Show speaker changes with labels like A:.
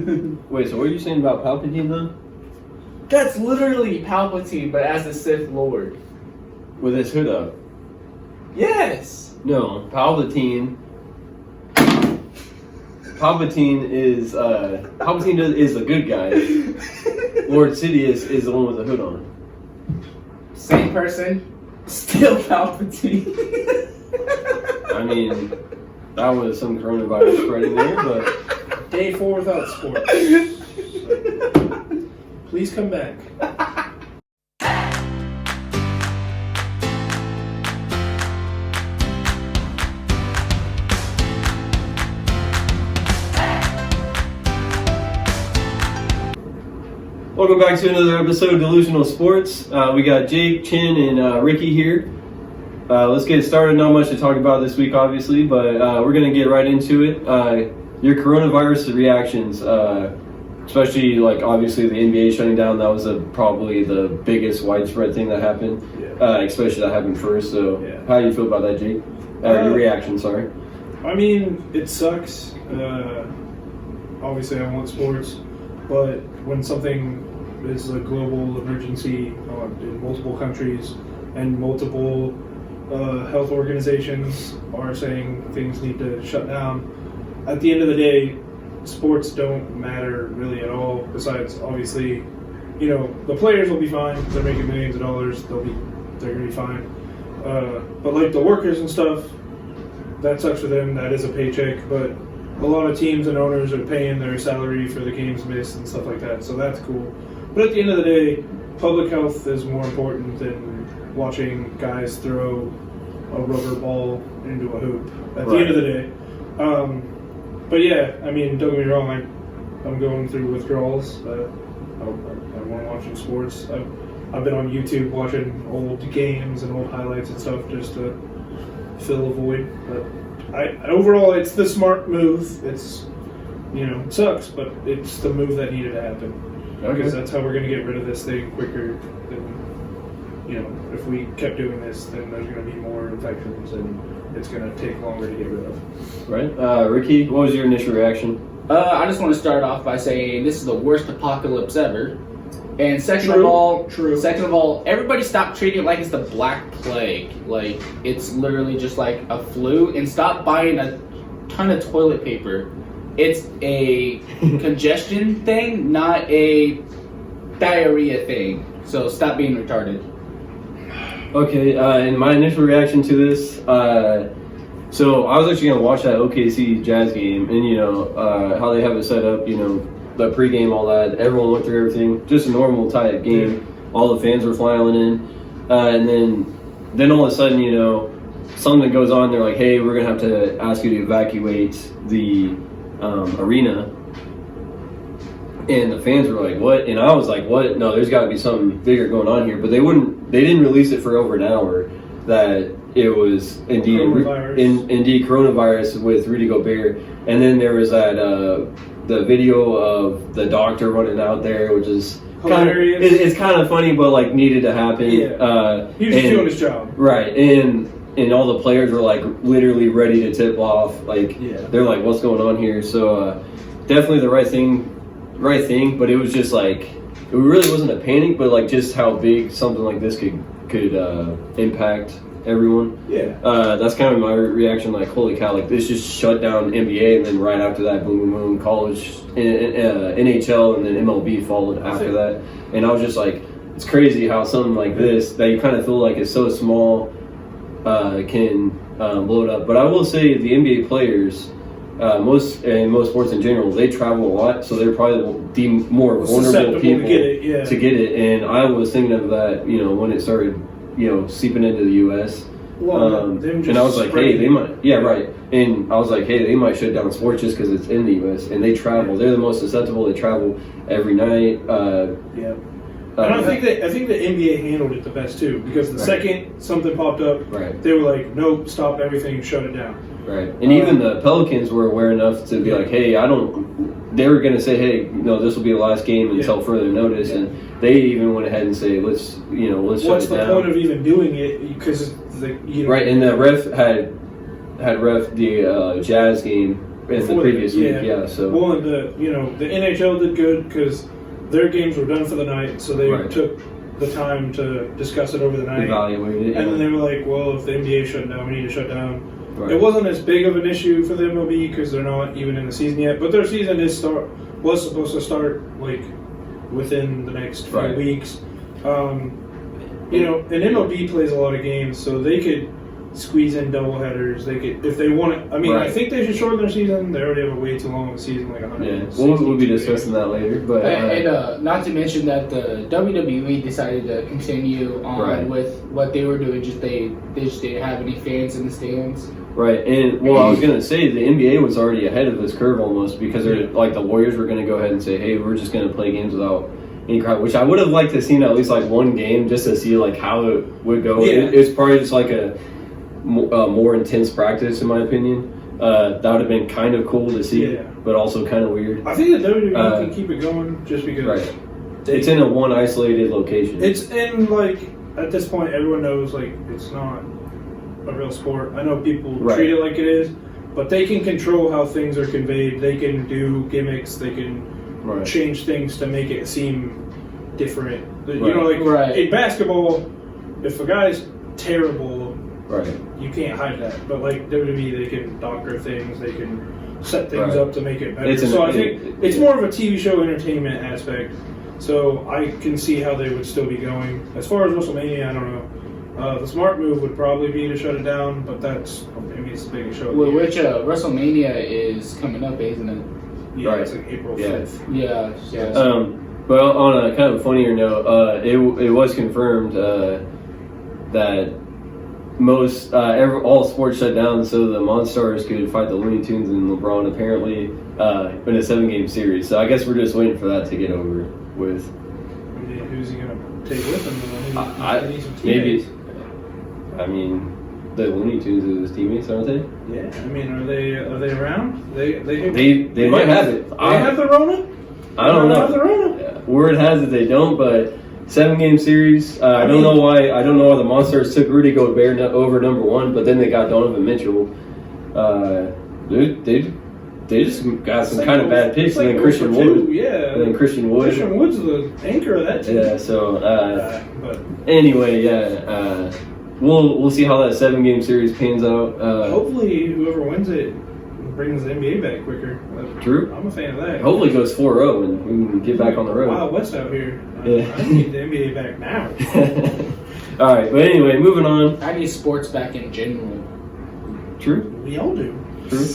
A: Wait, so what are you saying about Palpatine, though?
B: That's literally Palpatine, but as the Sith Lord.
A: With his hood up?
B: Yes.
A: No, Palpatine is a good guy. Lord Sidious is the one with the hood on.
B: Same person, still Palpatine.
A: I mean, that was some coronavirus spreading there, but
C: Day 4 without sports. Please come back.
A: welcome back to another episode of Delusional Sports. We got Jake, Chin, and Ricky here. Let's get started. Not much to talk about this week, obviously, but we're going to get right into it. Your coronavirus reactions, especially, like, obviously the NBA shutting down, that was probably the biggest widespread thing that happened, especially that happened first. So how do you feel about that, Jake? Your reaction, sorry.
C: I mean, it sucks. Obviously, I want sports, but when something is a global emergency in multiple countries and multiple health organizations are saying things need to shut down, at the end of the day, sports don't matter really at all. Besides, obviously, the players will be fine. They're making millions of dollars. They're gonna be fine. But like the workers and stuff, that sucks for them. That is a paycheck. But a lot of teams and owners are paying their salary for the games missed and stuff like that. So that's cool. But at the end of the day, public health is more important than watching guys throw a rubber ball into a hoop. At the end of the day. But yeah, I mean, don't get me wrong, I'm going through withdrawals. I'm watching sports. I've been on YouTube watching old games and old highlights and stuff just to fill a void. But overall, it's the smart move. It's, it sucks, but it's the move that needed to happen.
A: Okay.
C: Because that's how we're going to get rid of this thing quicker than, if we kept doing this, then there's going to be more infections and it's going to take longer to get rid of.
A: Right. Ricky, what was your initial reaction?
B: I just want to start off by saying this is the worst apocalypse ever. And second of all, everybody stop treating it like it's the Black Plague. Like, it's literally just like a flu. And stop buying a ton of toilet paper. It's a congestion thing, not a diarrhea thing. So stop being retarded.
A: Okay, and my initial reaction to this, so I was actually going to watch that OKC Jazz game, and how they have it set up, the pregame, all that, everyone went through everything, just a normal type game, all the fans were filing in, and then all of a sudden, something goes on, they're like, hey, we're going to have to ask you to evacuate the arena. And the fans were like, what? And I was like, what? No, there's got to be something bigger going on here. But they didn't release it for over an hour that it was indeed coronavirus with Rudy Gobert. And then there was that, the video of the doctor running out there, which is hilarious. It's kind of funny, but like needed to happen.
C: Yeah. He was just doing his job.
A: Right. And all the players were like literally ready to tip off. Like, they're like, what's going on here? So definitely the right thing, but it was just like, it really wasn't a panic, but like just how big something like this could impact everyone. That's kind of my reaction, like, holy cow, like this just shut down NBA, and then right after that, boom, boom, boom, college, NHL, and then MLB followed after that. And I was just like, it's crazy how something like this, that you kind of feel like it's so small, can blow it up. But I will say the NBA players, most sports in general, they travel a lot, so they're probably the more vulnerable people to get it. And I was thinking of that, when it started, seeping into the U.S. And I was like, hey, they might, And I was like, hey, they might shut down sports just because it's in the U.S. and they travel. They're the most susceptible. They travel every night.
C: And I think the NBA handled it the best too, because the second something popped up, they were like, nope, stop everything, shut it down.
A: Right. And even the Pelicans were aware enough to be like, hey, they were going to say, hey, this will be the last game until further notice. And they even went ahead and say, let's shut it down.
C: What's the point of even doing it? Because
A: Right. And the ref had ref the Jazz game in the previous week. Yeah. So
C: well, and the NHL did good because their games were done for the night, so they took the time to discuss it over the night,
A: evaluate it,
C: and then they were like, "Well, if the NBA shut down, we need to shut down."
A: Right.
C: It wasn't as big of an issue for the MLB because they're not even in the season yet, but their season was supposed to start like within the next few weeks. And MLB plays a lot of games, so they could squeeze in doubleheaders. They could, if they want it. I mean, I think they should shorten their season. They already have a way too long of a season, like 100.
A: Yeah, we'll be discussing that later. But
B: and not to mention that the WWE decided to continue on with what they were doing. They just didn't have any fans in the stands.
A: Right, and I was gonna say the NBA was already ahead of this curve almost because they're like the Warriors were gonna go ahead and say, hey, we're just gonna play games without any crowd, which I would have liked to seen at least like one game just to see like how it would go.
C: Yeah.
A: It's probably just like a more intense practice in my opinion. That would have been kind of cool to see, but also kind of weird.
C: I think the WWE can keep it going just because
A: it's in a one isolated location.
C: It's in like at this point everyone knows like it's not a real sport. I know people treat it like it is, but they can control how things are conveyed. They can do gimmicks. They can change things to make it seem different. You know, like in basketball, if a guy's terrible, you can't hide that. But like WWE, they can doctor things. They can set things up to make it better. So I think it's more of a TV show entertainment aspect. So I can see how they would still be going. As far as WrestleMania, I don't know. The smart move would probably be to shut it down, but that's maybe it's the biggest show.
B: Which WrestleMania is coming up, isn't it?
C: Yeah, it's like April 5th.
B: Yeah.
A: But on a kind of funnier note, it was confirmed that most all sports shut down, so the Monstars could fight the Looney Tunes and LeBron apparently in a 7-game series. So I guess we're just waiting for that to get over with.
C: Who's he gonna take with him?
A: Maybe. I mean, the Looney Tunes are his teammates, aren't they?
C: Yeah. I mean, are they around? They
A: might have it.
C: They have the Rona?
A: I don't know.
C: Have the Rona?
A: Word has it they don't, but 7-game series. I don't know why the Monstars took Rudy Gobert over number 1, but then they got Donovan Mitchell. They just got some kind of bad picks, and then Christian Wood.
C: Yeah.
A: And then Christian Wood.
C: Christian Wood's the anchor of that team.
A: Yeah. So anyway, we'll see how that 7-game series pans out.
C: Hopefully, whoever wins it brings the NBA back quicker.
A: True.
C: I'm a fan of that.
A: Hopefully, it goes 4-0 and we can get back on the road.
C: Wild West out here. I need the NBA back now.
A: All right, but anyway, moving on.
B: I need sports back in general.
A: True.
C: We all do.
A: True.